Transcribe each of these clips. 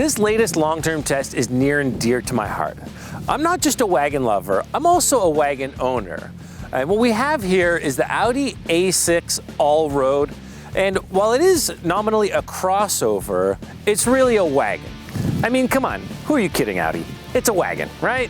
This latest long-term test is near and dear to my heart. I'm not just a wagon lover, I'm also a wagon owner. And what we have here is the Audi A6 Allroad, and while it is nominally a crossover, it's really a wagon. I mean, come on, who are you kidding, Audi? It's a wagon, right?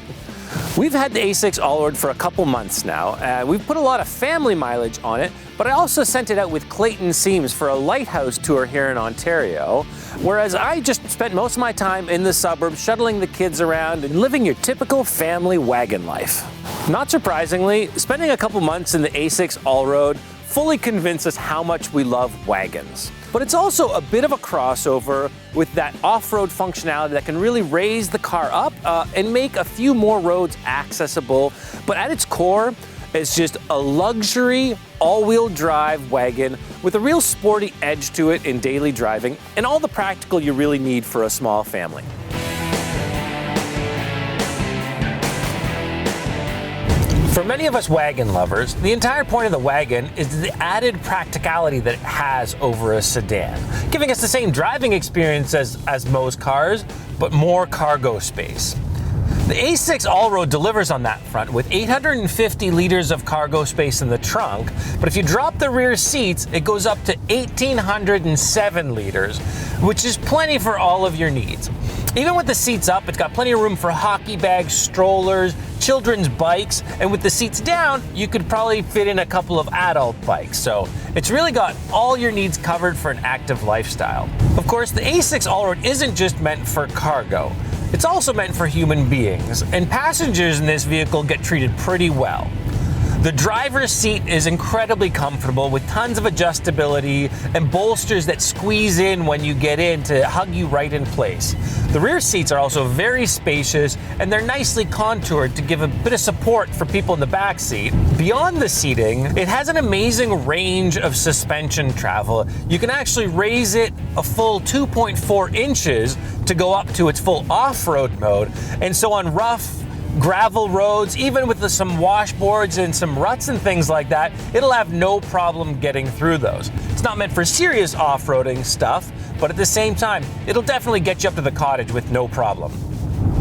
We've had the A6 Allroad for a couple months now. We've put a lot of family mileage on it, but I also sent it out with Clayton Seams for a lighthouse tour here in Ontario, whereas I just spent most of my time in the suburbs shuttling the kids around and living your typical family wagon life. Not surprisingly, spending a couple months in the A6 Allroad fully convinced us how much we love wagons. But it's also a bit of a crossover with that off-road functionality that can really raise the car up and make a few more roads accessible. But at its core, it's just a luxury all-wheel drive wagon with a real sporty edge to it in daily driving and all the practical you really need for a small family. For many of us wagon lovers, the entire point of the wagon is the added practicality that it has over a sedan, giving us the same driving experience as most cars, but more cargo space. The A6 Allroad delivers on that front with 850 liters of cargo space in the trunk, but if you drop the rear seats, it goes up to 1,807 liters, which is plenty for all of your needs. Even with the seats up, it's got plenty of room for hockey bags, strollers, children's bikes, and with the seats down, you could probably fit in a couple of adult bikes. So it's really got all your needs covered for an active lifestyle. Of course, the A6 Allroad isn't just meant for cargo. It's also meant for human beings, and passengers in this vehicle get treated pretty well. The driver's seat is incredibly comfortable with tons of adjustability and bolsters that squeeze in when you get in to hug you right in place. The rear seats are also very spacious and they're nicely contoured to give a bit of support for people in the back seat. Beyond the seating, it has an amazing range of suspension travel. You can actually raise it a full 2.4 inches to go up to its full off-road mode, and so on rough gravel roads, even with some washboards and some ruts and things like that, it'll have no problem getting through those. It's not meant for serious off-roading stuff, but at the same time, it'll definitely get you up to the cottage with no problem.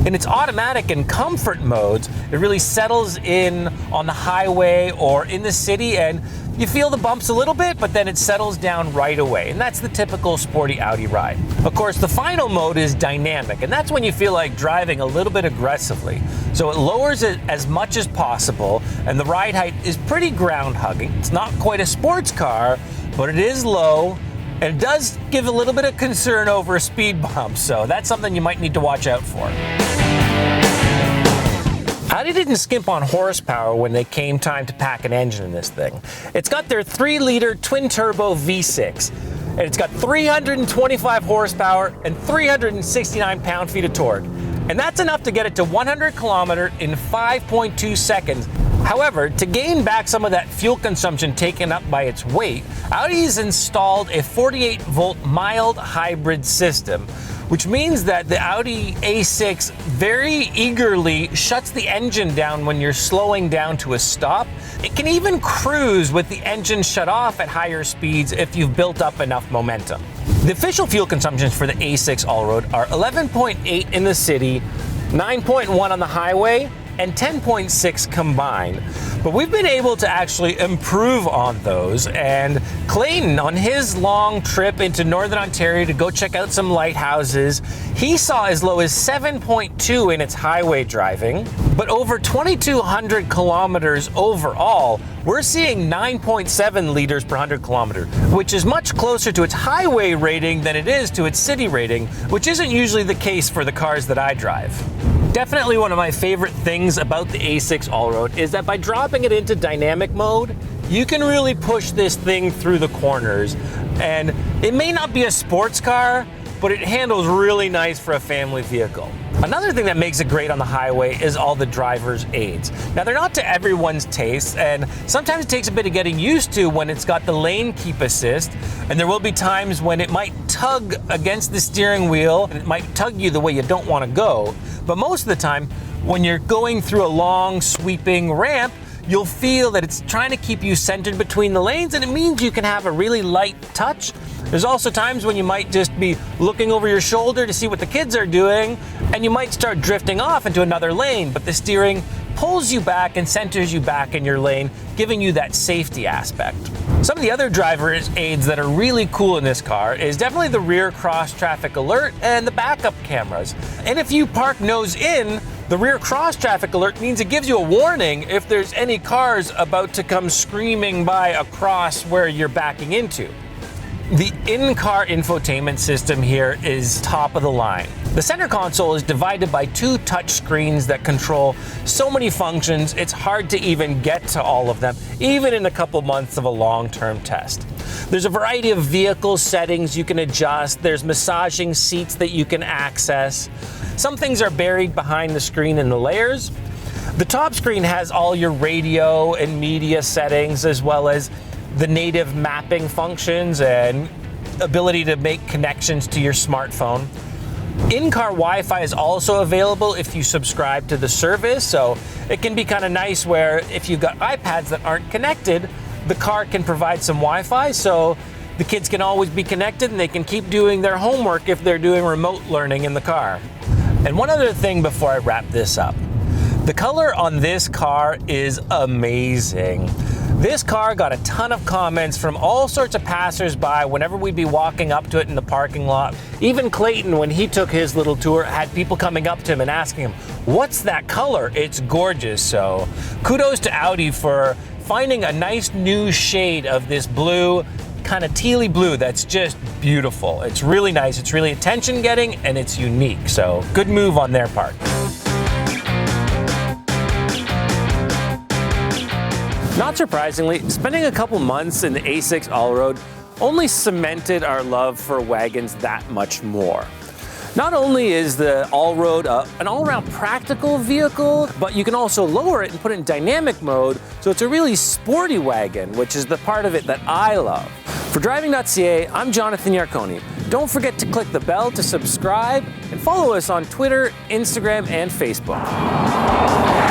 In its automatic and comfort modes, it really settles in on the highway or in the city, and you feel the bumps a little bit, but then it settles down right away. And that's the typical sporty Audi ride. Of course, the final mode is dynamic, and that's when you feel like driving a little bit aggressively. So it lowers it as much as possible, and the ride height is pretty ground hugging. It's not quite a sports car, but it is low, and it does give a little bit of concern over speed bumps, so that's something you might need to watch out for. Audi didn't skimp on horsepower when they came time to pack an engine in this thing. It's got their 3-liter twin-turbo V6, and it's got 325 horsepower and 369 pound-feet of torque. And that's enough to get it to 100 kilometers in 5.2 seconds. However, to gain back some of that fuel consumption taken up by its weight, Audi's installed a 48-volt mild hybrid system, which means that the Audi A6 very eagerly shuts the engine down when you're slowing down to a stop. It can even cruise with the engine shut off at higher speeds if you've built up enough momentum. The official fuel consumptions for the A6 Allroad are 11.8 in the city, 9.1 on the highway, and 10.6 combined. But we've been able to actually improve on those, and Clayton, on his long trip into Northern Ontario to go check out some lighthouses, he saw as low as 7.2 in its highway driving, but over 2,200 kilometers overall, we're seeing 9.7 liters per 100 kilometers, which is much closer to its highway rating than it is to its city rating, which isn't usually the case for the cars that I drive. Definitely one of my favorite things about the A6 Allroad is that by dropping it into dynamic mode, you can really push this thing through the corners. And it may not be a sports car, but it handles really nice for a family vehicle. Another thing that makes it great on the highway is all the driver's aids. Now, they're not to everyone's taste, and sometimes it takes a bit of getting used to when it's got the lane keep assist, and there will be times when it might tug against the steering wheel, and it might tug you the way you don't want to go. But most of the time, when you're going through a long, sweeping ramp, you'll feel that it's trying to keep you centered between the lanes, and it means you can have a really light touch There's also times when you might just be looking over your shoulder to see what the kids are doing, and you might start drifting off into another lane, but the steering pulls you back and centers you back in your lane, giving you that safety aspect. Some of the other driver aids that are really cool in this car is definitely the rear cross traffic alert and the backup cameras. And if you park nose in, the rear cross traffic alert means it gives you a warning if there's any cars about to come screaming by across where you're backing into. The in-car infotainment system here is top of the line. The center console is divided by two touch screens that control so many functions, it's hard to even get to all of them, even in a couple months of a long-term test. There's a variety of vehicle settings you can adjust. There's massaging seats that you can access. Some things are buried behind the screen in the layers. The top screen has all your radio and media settings, as well as the native mapping functions and ability to make connections to your smartphone. In-car Wi-Fi is also available if you subscribe to the service, so it can be kind of nice where if you've got iPads that aren't connected, the car can provide some Wi-Fi, so the kids can always be connected and they can keep doing their homework if they're doing remote learning in the car. And one other thing before I wrap this up. The color on this car is amazing. This car got a ton of comments from all sorts of passers-by whenever we'd be walking up to it in the parking lot. Even Clayton, when he took his little tour, had people coming up to him and asking him, "What's that color? It's gorgeous." So kudos to Audi for finding a nice new shade of this blue, kind of tealy blue that's just beautiful. It's really nice, it's really attention-getting, and it's unique. So good move on their part. Not surprisingly, spending a couple months in the A6 Allroad only cemented our love for wagons that much more. Not only is the Allroad an all-around practical vehicle, but you can also lower it and put it in dynamic mode, so it's a really sporty wagon, which is the part of it that I love. For Driving.ca, I'm Jonathan Yarconi. Don't forget to click the bell to subscribe and follow us on Twitter, Instagram, and Facebook.